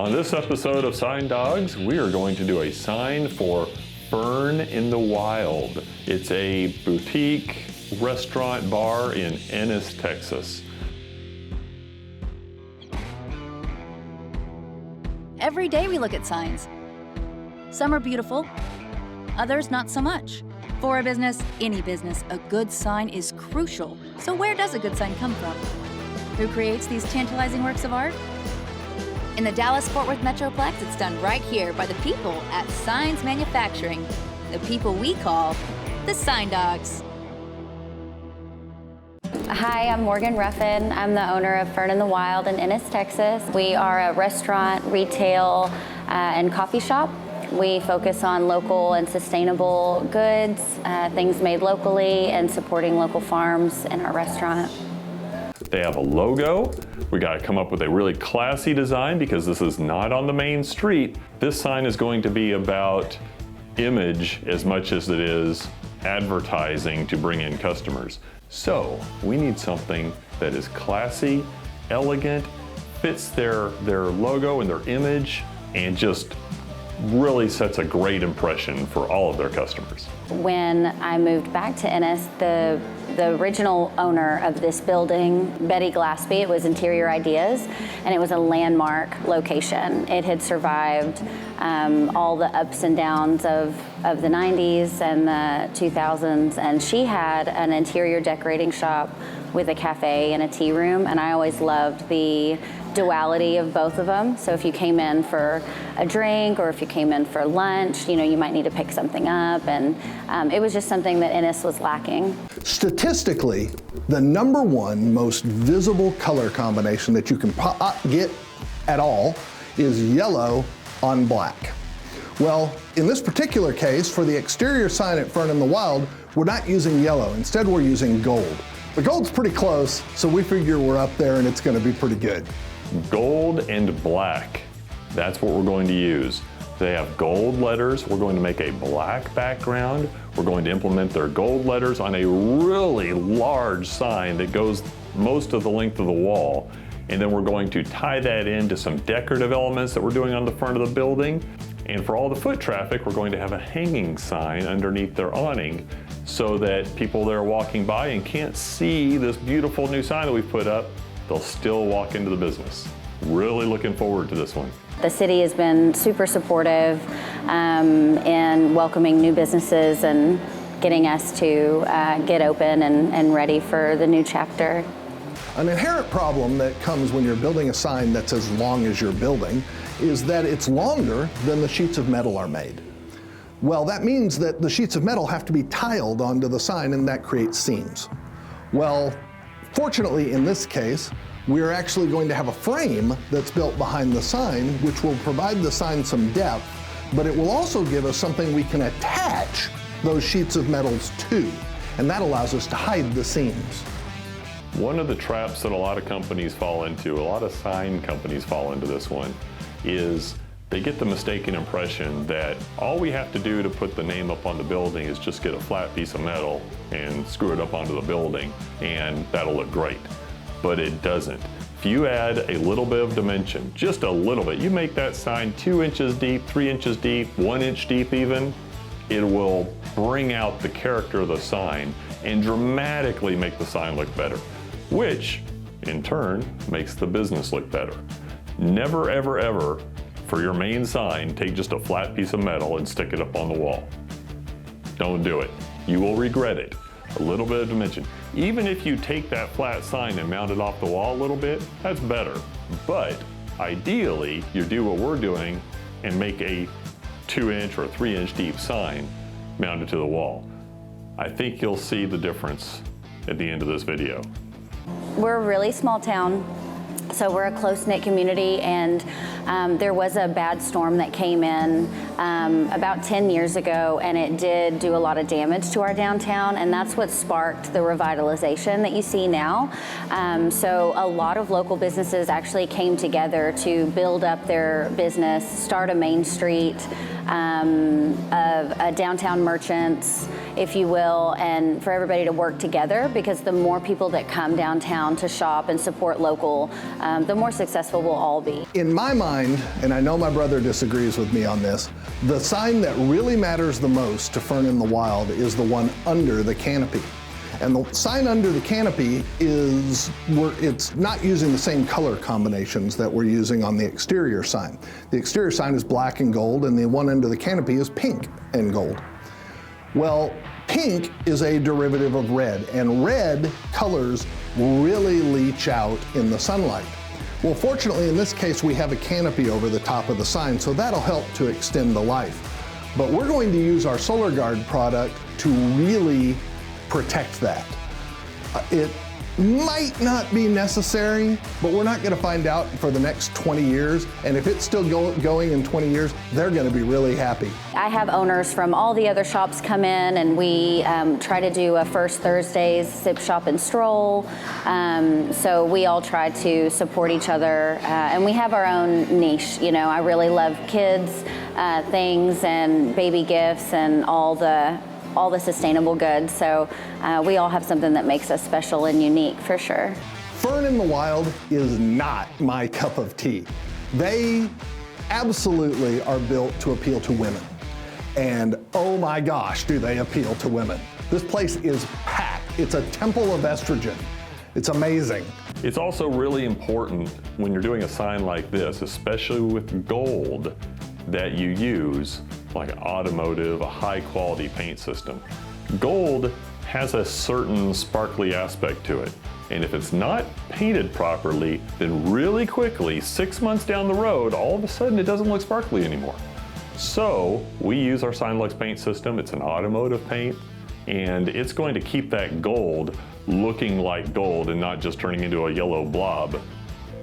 On this episode of Sign Dawgs, we are going to do a sign for Fern in the Wild. It's a boutique restaurant bar in Ennis, Texas. Every day we look at signs. Some are beautiful, others not so much. For a business, any business, a good sign is crucial. So where does a good sign come from? Who creates these tantalizing works of art? In the Dallas-Fort Worth Metroplex, it's done right here by the people at Signs Manufacturing, the people we call the Sign Dawgs. Hi, I'm Morgan Ruffin. I'm the owner of Fern in the Wild in Ennis, Texas. We are a restaurant, retail, and coffee shop. We focus on local and sustainable goods, things made locally, and supporting local farms in our restaurant. They have a logo. We got to come up with a really classy design because this is not on the main street. This sign is going to be about image as much as it is advertising to bring in customers. So we need something that is classy, elegant, fits their logo and their image, and just really sets a great impression for all of their customers. When I moved back to Ennis, the original owner of this building, Betty Glaspie, it was Interior Ideas, and it was a landmark location. It had survived all the ups and downs of the 90s and the 2000s, and she had an interior decorating shop with a cafe and a tea room, and I always loved the duality of both of them. So if you came in for a drink or if you came in for lunch, you might need to pick something up, and it was just something that Ennis was lacking. Statistically, the number one most visible color combination that you can get at all is yellow on black. Well, in this particular case, for the exterior sign at Fern in the Wild, we're not using yellow. Instead, we're using gold. The gold's pretty close, so we figure we're up there and it's going to be pretty good. Gold and black, that's what we're going to use. They have gold letters. We're going to make a black background. We're going to implement their gold letters on a really large sign that goes most of the length of the wall. And then we're going to tie that into some decorative elements that we're doing on the front of the building. And for all the foot traffic, we're going to have a hanging sign underneath their awning so that people that are walking by and can't see this beautiful new sign that we've put up, they'll still walk into the business. Really looking forward to this one. The city has been super supportive in welcoming new businesses and getting us to get open and ready for the new chapter. An inherent problem that comes when you're building a sign that's as long as your building is that it's longer than the sheets of metal are made. Well, that means that the sheets of metal have to be tiled onto the sign, and that creates seams. Well, fortunately in this case, we're actually going to have a frame that's built behind the sign, which will provide the sign some depth, but it will also give us something we can attach those sheets of metals to, and that allows us to hide the seams. One of the traps that a lot of companies fall into, a lot of sign companies fall into this one, is they get the mistaken impression that all we have to do to put the name up on the building is just get a flat piece of metal and screw it up onto the building, and that'll look great. But it doesn't. If you add a little bit of dimension, just a little bit, you make that sign 2 inches deep, 3 inches deep, 1 inch deep even, it will bring out the character of the sign and dramatically make the sign look better, which in turn makes the business look better. Never, ever, ever, for your main sign, take just a flat piece of metal and stick it up on the wall. Don't do it. You will regret it. A little bit of dimension. Even if you take that flat sign and mount it off the wall a little bit, that's better. But ideally, you do what we're doing and make a 2 inch or 3 inch deep sign mounted to the wall. I think you'll see the difference at the end of this video. We're a really small town. So we're a close-knit community, and there was a bad storm that came in about 10 years ago, and it did do a lot of damage to our downtown, and that's what sparked the revitalization that you see now. So a lot of local businesses actually came together to build up their business, start a main street of downtown merchants. if you will, and for everybody to work together, because the more people that come downtown to shop and support local, the more successful we'll all be. In my mind, and I know my brother disagrees with me on this, the sign that really matters the most to Fern in the Wild is the one under the canopy. And the sign under the canopy it's not using the same color combinations that we're using on the exterior sign. The exterior sign is black and gold, and the one under the canopy is pink and gold. Well, pink is a derivative of red, and red colors really leach out in the sunlight. Well, fortunately, in this case, we have a canopy over the top of the sign, so that'll help to extend the life. But we're going to use our Solar Guard product to really protect that. It might not be necessary, but we're not going to find out for the next 20 years. And if it's still going in 20 years, they're going to be really happy. I have owners from all the other shops come in, and we try to do a First Thursdays sip, shop, and stroll. So we all try to support each other, and we have our own niche. You know, I really love kids things and baby gifts and all the sustainable goods. So we all have something that makes us special and unique, for sure. Fern in the Wild is not my cup of tea. They absolutely are built to appeal to women. And oh my gosh, do they appeal to women. This place is packed. It's a temple of estrogen. It's amazing. It's also really important when you're doing a sign like this, especially with gold, that you use like an automotive, a high quality paint system. Gold has a certain sparkly aspect to it. And if it's not painted properly, then really quickly, 6 months down the road, all of a sudden it doesn't look sparkly anymore. So we use our Signage paint system. It's an automotive paint, and it's going to keep that gold looking like gold and not just turning into a yellow blob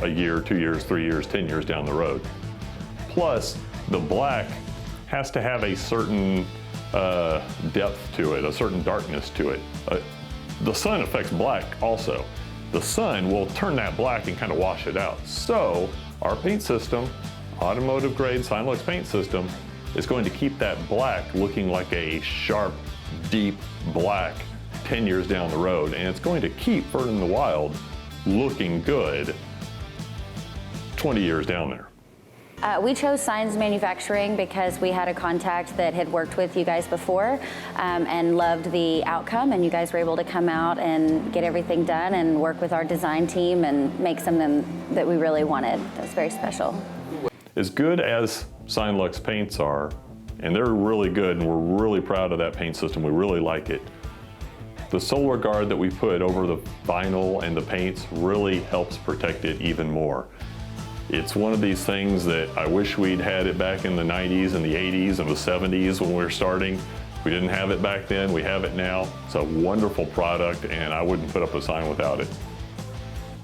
a year, 2 years, 3 years, 10 years down the road. Plus, the black has to have a certain depth to it, a certain darkness to it. The sun affects black also. The sun will turn that black and kind of wash it out. So our paint system, automotive grade Signage paint system, is going to keep that black looking like a sharp, deep black 10 years down the road, and it's going to keep Fern in the Wild looking good 20 years down there. We chose Signs Manufacturing because we had a contact that had worked with you guys before and loved the outcome, and you guys were able to come out and get everything done and work with our design team and make something that we really wanted. That's very special. As good as Signage paints are, and they're really good, and we're really proud of that paint system, we really like it, the Solar Guard that we put over the vinyl and the paints really helps protect it even more. It's one of these things that I wish we'd had it back in the 90s and the 80s and the 70s when we were starting. We didn't have it back then, we have it now. It's a wonderful product, and I wouldn't put up a sign without it.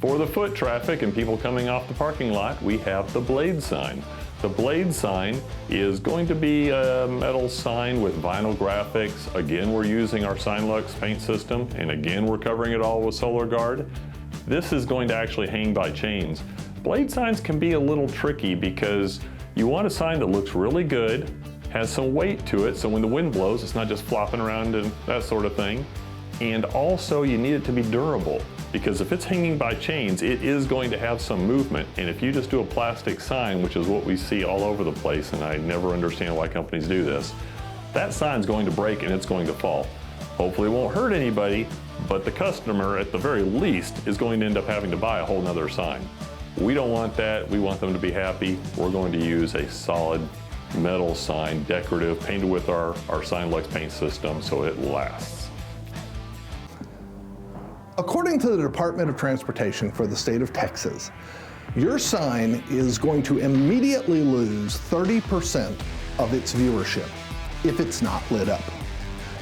For the foot traffic and people coming off the parking lot, we have the blade sign. The blade sign is going to be a metal sign with vinyl graphics. Again, we're using our Signage paint system, and again, we're covering it all with Solar Guard. This is going to actually hang by chains. Blade signs can be a little tricky because you want a sign that looks really good, has some weight to it, so when the wind blows, it's not just flopping around and that sort of thing. And also you need it to be durable, because if it's hanging by chains, it is going to have some movement. And if you just do a plastic sign, which is what we see all over the place, and I never understand why companies do this, that sign's going to break and it's going to fall. Hopefully it won't hurt anybody, but the customer at the very least is going to end up having to buy a whole nother sign. We don't want that. We want them to be happy. We're going to use a solid metal sign, decorative, painted with our Signage paint system so it lasts. According to the Department of Transportation for the state of Texas, your sign is going to immediately lose 30% of its viewership if it's not lit up.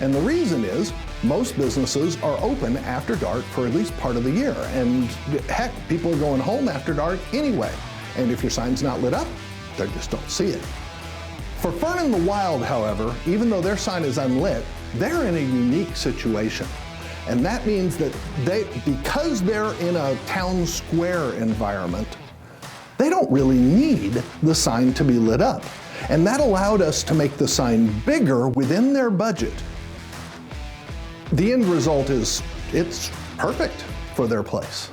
And the reason is, most businesses are open after dark for at least part of the year. And heck, people are going home after dark anyway. And if your sign's not lit up, they just don't see it. For Fern in the Wild, however, even though their sign is unlit, they're in a unique situation. And that means that because they're in a town square environment, they don't really need the sign to be lit up. And that allowed us to make the sign bigger within their budget the end result is it's perfect for their place.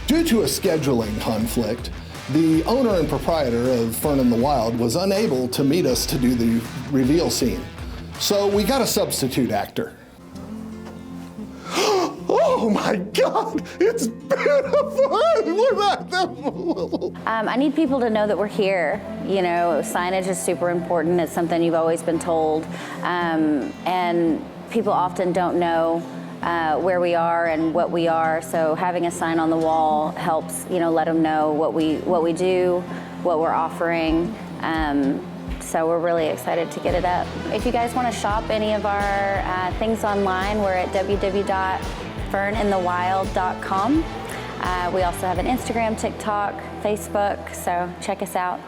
Due to a scheduling conflict, the owner and proprietor of Fern in the Wild was unable to meet us to do the reveal scene. So we got a substitute actor. Oh my God, it's beautiful! Look at that! I need people to know that we're here. You know, signage is super important. It's something you've always been told. And people often don't know where we are and what we are. So having a sign on the wall helps, you know, let them know what we do, what we're offering. So we're really excited to get it up. If you guys want to shop any of our things online, we're at www.ferninthewild.com. We also have an Instagram, TikTok, Facebook, so check us out.